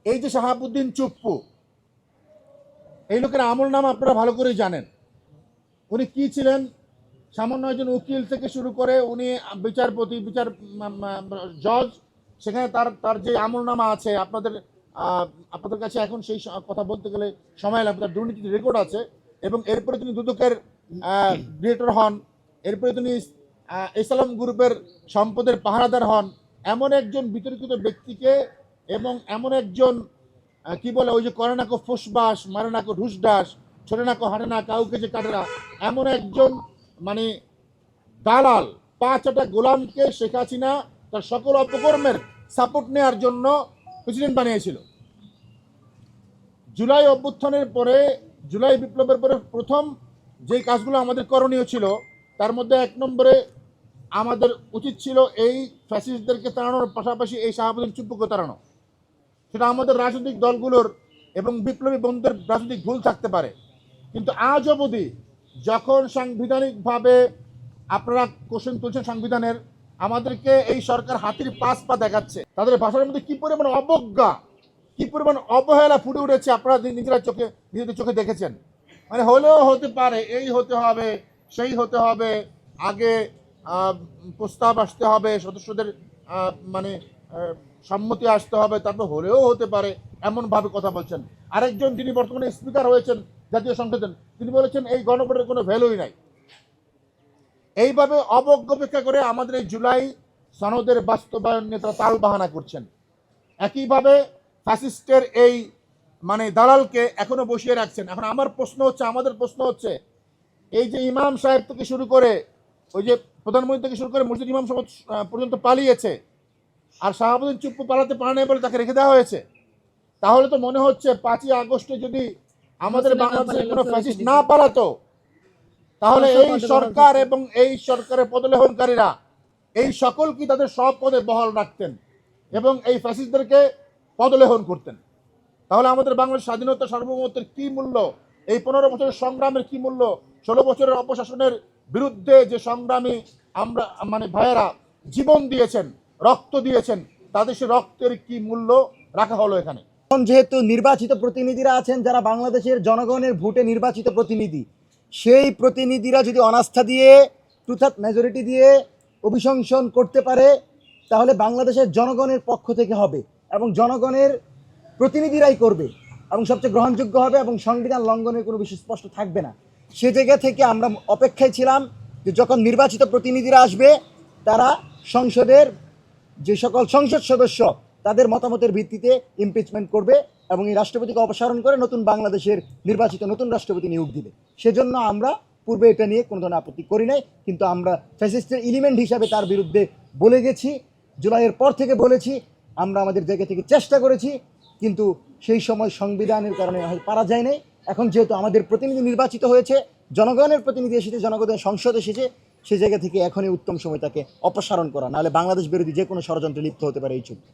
এই যে শাহাবুদ্দিন চুপ্পু, এই লোকের আমল নাম আপনারা ভালো করেই জানেন। উনি কি ছিলেন? সামান্য একজন উকিল থেকে শুরু করে উনি বিচারপতি, জজ। সেখানে তার তার যে আমলনামা আছে, আপনাদের কাছে এখন সেই কথা বলতে গেলে সময় লাগবে। তার দুর্নীতির রেকর্ড আছে, এবং এরপরে তিনি দুদকের ডিরেক্টর হন। এরপরে তিনি ইসলাম গ্রুপের সম্পদের পাহারাদার হন। এমন একজন বিতর্কিত ব্যক্তিকে, এবং এমন একজন কি বলে, ওই যে করে নাকো ফুসবাস, মারে নাকো ঢুসডাস, ছোটে নাকো হাঁটে না, কাউকে যে কাটে না, এমন একজন মানে দালাল, পাঁচটা গোলামকে শেখ হাসিনা তার সকল অপকর্মের সাপোর্ট নেওয়ার জন্য প্রেসিডেন্ট বানিয়েছিল। জুলাই অভ্যুত্থানের পরে, জুলাই বিপ্লবের পরে প্রথম যে কাজগুলো আমাদের করণীয় ছিল, তার মধ্যে এক নম্বরে আমাদের উচিত ছিল এই ফ্যাসিস্টদেরকে তাড়ানোর পাশাপাশি এই শাহাবুদ্দিন চুপ্পুকে তাড়ানো। সেটা আমাদের রাজনৈতিক দলগুলোর এবং বিপ্লবী বন্ধুদের রাজনৈতিক ভুল থাকতে পারে, কিন্তু আজ অবধি যখন সাংবিধানিকভাবে আপনারা কোশ্চেন তুলছেন সংবিধানের, আমাদেরকে এই সরকার হাতির পাঁচ পা দেখাচ্ছে। তাদের ভাষার মধ্যে কি পরিমাণ অবজ্ঞা, কি পরিমাণ অবহেলা ফুটে উঠেছে, আপনারা নিজেদের চোখে দেখেছেন। মানে হলেও হতে পারে, এই হতে হবে, সেই হতে হবে, আগে প্রস্তাব আসতে হবে, সদস্যদের মানে সম্মতি আসতে হবে, তারপর হলেও হতে পারে, এমনভাবে কথা বলছেন। আরেকজন যিনি বর্তমানে স্পিকার হয়েছেন জাতীয় সংসদের, তিনি বলেছেন এই গণভোটের কোনো ভ্যালুই নাই। এইভাবে অবজ্ঞা করে আমাদের এই জুলাই সনদের বাস্তবায়ন নিয়ে তারা তাল বাহানা করছেন। একইভাবে ফ্যাসিস্টের এই মানে দালালকে এখনো বসিয়ে রাখছেন। এখন আমার প্রশ্ন হচ্ছে, আমাদের প্রশ্ন হচ্ছে, এই যে ইমাম সাহেব থেকে শুরু করে, ওই যে প্রধানমন্ত্রী থেকে শুরু করে মসজিদ ইমাম সাহেব পর্যন্ত পালিয়েছে, আর শাহাবুদ্দিন চুপ্পু পালাতে পারে নাই বলে তাকে রেখে দেওয়া হয়েছে। তাহলে তো মনে হচ্ছে 5ই আগস্টে যদি আমাদের বাংলাদেশের কোনো ফ্যাসিস্ট না পালাতো, তাহলে এই সরকার এবং এই সরকারের পদলেহনকারীরা এই সকল কি তাদের সব পদে বহাল রাখতেন এবং এই ফ্যাসিস্টদেরকে পদলেহন করতেন। তাহলে আমাদের বাংলাদেশ স্বাধীনতা সার্বভৌমত্বের কি মূল্য, এই 15 বছরের সংগ্রামের কি মূল্য, 16 বছরের অপশাসনের বিরুদ্ধে যে সংগ্রামী আমরা মানে ভাইয়েরা জীবন দিয়েছেন, রক্ত দিয়েছেন, তাদের সে রক্তের কি মূল্য রাখা হলো এখানে? যেহেতু নির্বাচিত প্রতিনিধিরা আছেন, যারা বাংলাদেশের জনগণের ভোটে নির্বাচিত প্রতিনিধি, সেই প্রতিনিধিরা যদি অনাস্থা দিয়ে, টু থার্ড মেজরিটি দিয়ে অভিশংসন করতে পারে, তাহলে বাংলাদেশের জনগণের পক্ষ থেকে হবে এবং জনগণের প্রতিনিধিরাই করবে এবং সবচেয়ে গ্রহণযোগ্য হবে এবং সংবিধান লঙ্ঘনের কোনো বিষয় স্পষ্ট থাকবে না। সে জায়গা থেকে আমরা অপেক্ষায় ছিলাম যে যখন নির্বাচিত প্রতিনিধিরা আসবে, তারা সংসদের যে সকল সংসদ সদস্য তাদের মতামতের ভিত্তিতে ইমপিচমেন্ট করবে এবং এই রাষ্ট্রপতিকে অপসারণ করে নতুন বাংলাদেশের নির্বাচিত নতুন রাষ্ট্রপতি নিয়োগ দিবে। সেজন্য আমরা পূর্বে এটা নিয়ে কোনো ধরনের আপত্তি করি নাই, কিন্তু আমরা ফ্যাসিস্টের এলিমেন্ট হিসাবে তার বিরুদ্ধে বলে গেছি। জুলাইয়ের পর থেকে বলেছি, আমরা আমাদের জায়গা থেকে চেষ্টা করেছি, কিন্তু সেই সময় সংবিধানের কারণে পারা যায় নাই। এখন যেহেতু আমাদের প্রতিনিধি নির্বাচিত হয়েছে, জনগণের প্রতিনিধি এসেছে, জনগণের সংসদ এসেছে, সে জায়গা থেকে এখনই উত্তম সময় তাকে অপসারণ করা, নাহলে বাংলাদেশ বিরোধী যে কোনো ষড়যন্ত্রে লিপ্ত হতে পারে এই চুপ।